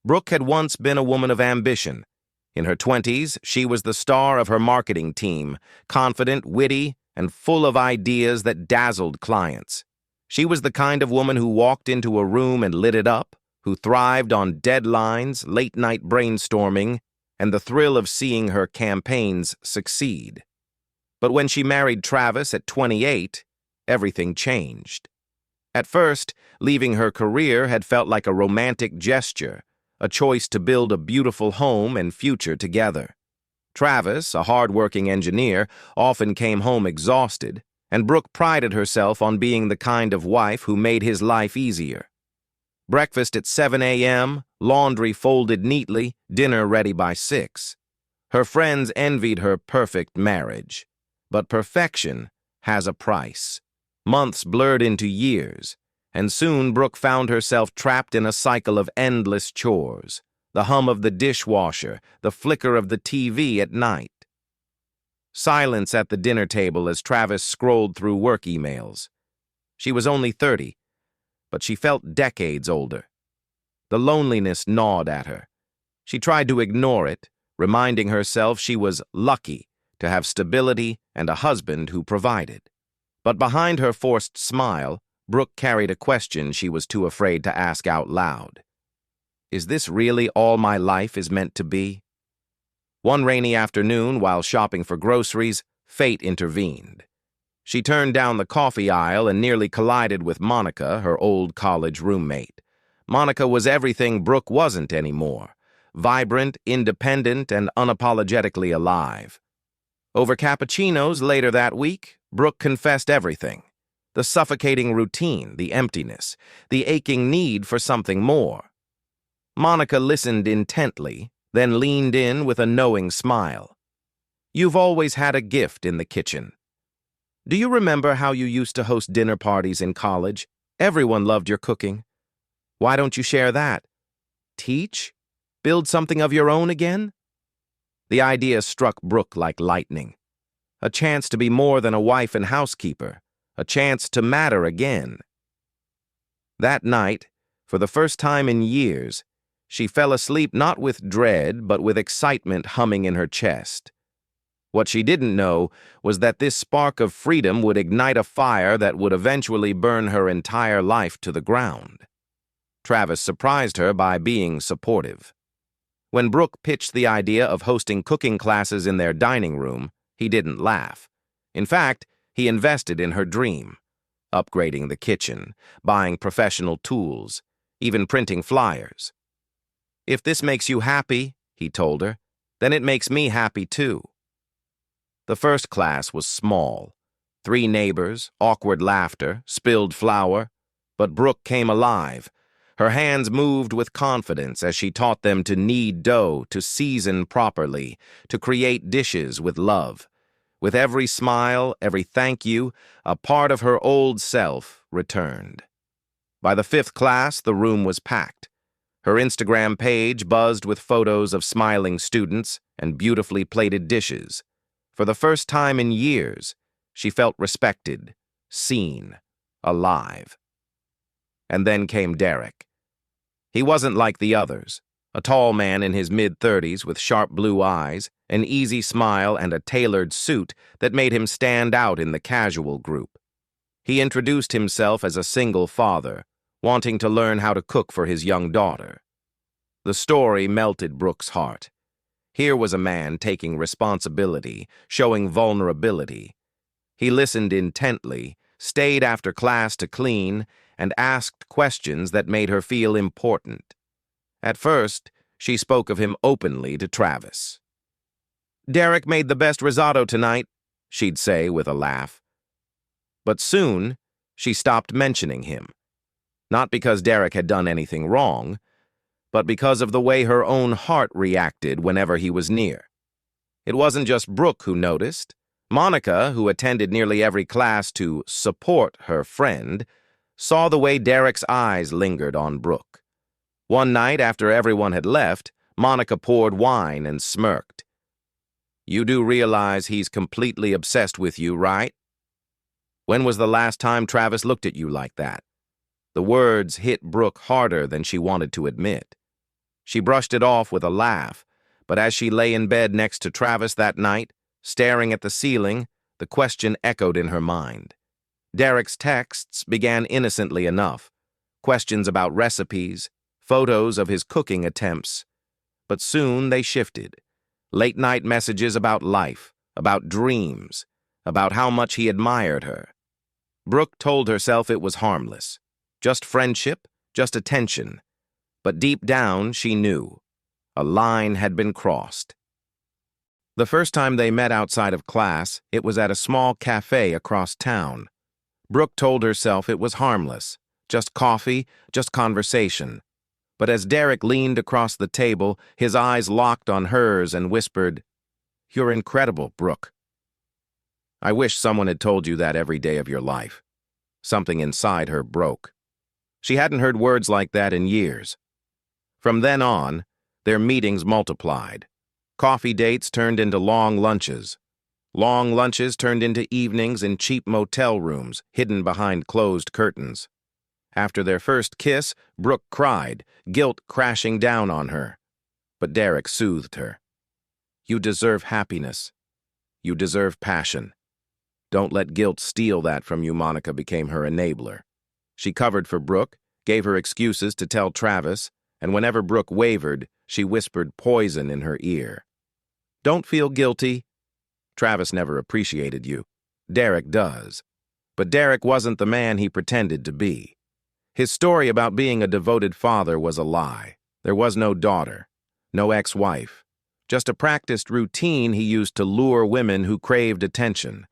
Brooke had once been a woman of ambition. In her 20s, she was the star of her marketing team, confident, witty, and full of ideas that dazzled clients. She was the kind of woman who walked into a room and lit it up, who thrived on deadlines, late-night brainstorming, and the thrill of seeing her campaigns succeed. But when she married Travis at 28, everything changed. At first, leaving her career had felt like a romantic gesture, a choice to build a beautiful home and future together. Travis, a hard-working engineer, often came home exhausted, and Brooke prided herself on being the kind of wife who made his life easier. Breakfast at 7 a.m., laundry folded neatly, dinner ready by 6. Her friends envied her perfect marriage. But perfection has a price. Months blurred into years, and soon Brooke found herself trapped in a cycle of endless chores, the hum of the dishwasher, the flicker of the TV at night. Silence at the dinner table as Travis scrolled through work emails. She was only 30, but she felt decades older. The loneliness gnawed at her. She tried to ignore it, reminding herself she was lucky to have stability and a husband who provided. But behind her forced smile, Brooke carried a question she was too afraid to ask out loud. Is this really all my life is meant to be? One rainy afternoon, while shopping for groceries, fate intervened. She turned down the coffee aisle and nearly collided with Monica, her old college roommate. Monica was everything Brooke wasn't anymore: vibrant, independent, and unapologetically alive. Over cappuccinos later that week, Brooke confessed everything: the suffocating routine, the emptiness, the aching need for something more. Monica listened intently, then leaned in with a knowing smile. You've always had a gift in the kitchen. Do you remember how you used to host dinner parties in college? Everyone loved your cooking. Why don't you share that? Teach? Build something of your own again? The idea struck Brooke like lightning. A chance to be more than a wife and housekeeper. A chance to matter again. That night, for the first time in years, she fell asleep not with dread, but with excitement humming in her chest. What she didn't know was that this spark of freedom would ignite a fire that would eventually burn her entire life to the ground. Travis surprised her by being supportive. When Brooke pitched the idea of hosting cooking classes in their dining room, he didn't laugh. In fact, he invested in her dream, upgrading the kitchen, buying professional tools, even printing flyers. If this makes you happy, he told her, then it makes me happy too. The first class was small. 3 neighbors, awkward laughter, spilled flour, but Brooke came alive. Her hands moved with confidence as she taught them to knead dough, to season properly, to create dishes with love. With every smile, every thank you, a part of her old self returned. By the 5th class, the room was packed. Her Instagram page buzzed with photos of smiling students and beautifully plated dishes. For the first time in years, she felt respected, seen, alive. And then came Derek. He wasn't like the others, a tall man in his mid-30s with sharp blue eyes, an easy smile, and a tailored suit that made him stand out in the casual group. He introduced himself as a single father, wanting to learn how to cook for his young daughter. The story melted Brooke's heart. Here was a man taking responsibility, showing vulnerability. He listened intently, stayed after class to clean, and asked questions that made her feel important. At first, she spoke of him openly to Travis. "Derek made the best risotto tonight," she'd say with a laugh. But soon, she stopped mentioning him. Not because Derek had done anything wrong, but because of the way her own heart reacted whenever he was near. It wasn't just Brooke who noticed. Monica, who attended nearly every class to support her friend, saw the way Derek's eyes lingered on Brooke. One night, after everyone had left, Monica poured wine and smirked. "You do realize he's completely obsessed with you, right? When was the last time Travis looked at you like that?" The words hit Brooke harder than she wanted to admit. She brushed it off with a laugh, but as she lay in bed next to Travis that night, staring at the ceiling, the question echoed in her mind. Derek's texts began innocently enough, questions about recipes, photos of his cooking attempts, but soon they shifted. Late-night messages about life, about dreams, about how much he admired her. Brooke told herself it was harmless, just friendship, just attention, but deep down she knew. A line had been crossed. The first time they met outside of class, it was at a small cafe across town. Brooke told herself it was harmless, just coffee, just conversation. But as Derek leaned across the table, his eyes locked on hers and whispered, "You're incredible, Brooke. I wish someone had told you that every day of your life." Something inside her broke. She hadn't heard words like that in years. From then on, their meetings multiplied. Coffee dates turned into long lunches. Long lunches turned into evenings in cheap motel rooms, hidden behind closed curtains. After their first kiss, Brooke cried, guilt crashing down on her. But Derek soothed her. "You deserve happiness. You deserve passion. Don't let guilt steal that from you," Monica became her enabler. She covered for Brooke, gave her excuses to tell Travis, and whenever Brooke wavered, she whispered poison in her ear. "Don't feel guilty. Travis never appreciated you. Derek does." But Derek wasn't the man he pretended to be. His story about being a devoted father was a lie. There was no daughter, no ex-wife, just a practiced routine he used to lure women who craved attention.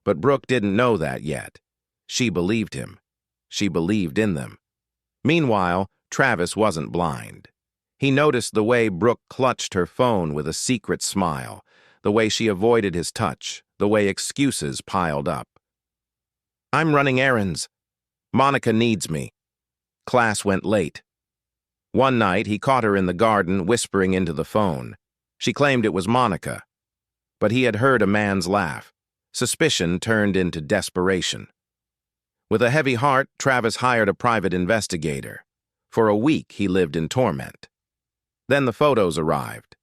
But Brooke didn't know that yet. She believed him. She believed in them. Meanwhile, Travis wasn't blind. He noticed the way Brooke clutched her phone with a secret smile, the way she avoided his touch, the way excuses piled up. "I'm running errands. Monica needs me. Class went late." One night, he caught her in the garden, whispering into the phone. She claimed it was Monica. But he had heard a man's laugh. Suspicion turned into desperation. With a heavy heart, Travis hired a private investigator. For a week, he lived in torment. Then the photos arrived.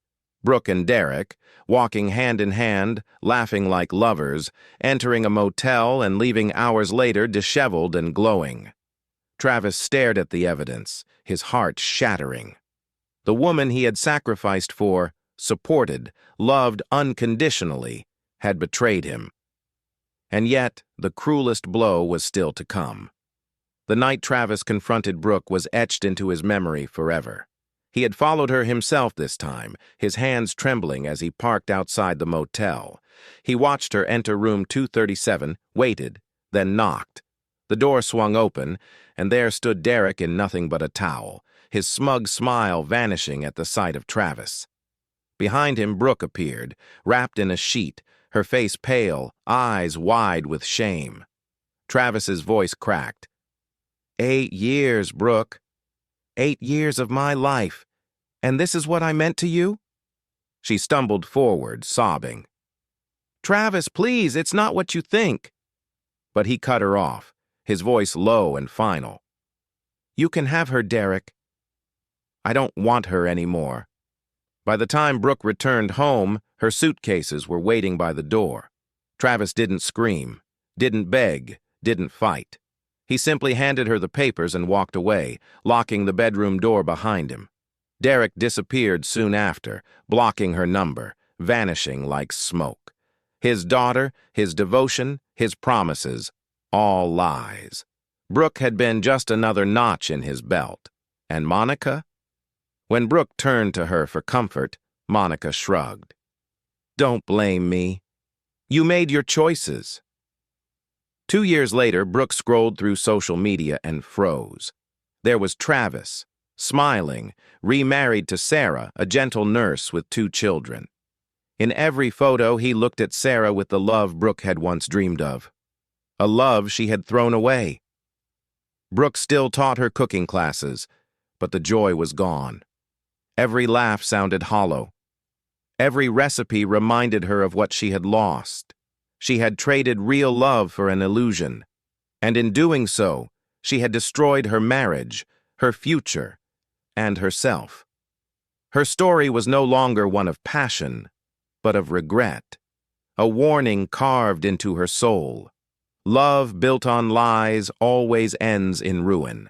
Brooke and Derek, walking hand in hand, laughing like lovers, entering a motel and leaving hours later disheveled and glowing. Travis stared at the evidence, his heart shattering. The woman he had sacrificed for, supported, loved unconditionally, had betrayed him. And yet, the cruelest blow was still to come. The night Travis confronted Brooke was etched into his memory forever. He had followed her himself this time, his hands trembling as he parked outside the motel. He watched her enter room 237, waited, then knocked. The door swung open, and there stood Derek in nothing but a towel, his smug smile vanishing at the sight of Travis. Behind him, Brooke appeared, wrapped in a sheet, her face pale, eyes wide with shame. Travis's voice cracked. 8 years, Brooke. 8 years of my life. And this is what I meant to you?" She stumbled forward, sobbing. "Travis, please, it's not what you think." But he cut her off, his voice low and final. "You can have her, Derek. I don't want her anymore." By the time Brooke returned home, her suitcases were waiting by the door. Travis didn't scream, didn't beg, didn't fight. He simply handed her the papers and walked away, locking the bedroom door behind him. Derek disappeared soon after, blocking her number, vanishing like smoke. His daughter, his devotion, his promises, all lies. Brooke had been just another notch in his belt. And Monica? When Brooke turned to her for comfort, Monica shrugged. "Don't blame me. You made your choices." 2 years later, Brooke scrolled through social media and froze. There was Travis, smiling, remarried to Sarah, a gentle nurse with 2 children. In every photo, he looked at Sarah with the love Brooke had once dreamed of. A love she had thrown away. Brooke still taught her cooking classes, but the joy was gone. Every laugh sounded hollow. Every recipe reminded her of what she had lost. She had traded real love for an illusion, and in doing so, she had destroyed her marriage, her future, and herself. Her story was no longer one of passion, but of regret, a warning carved into her soul. Love built on lies always ends in ruin.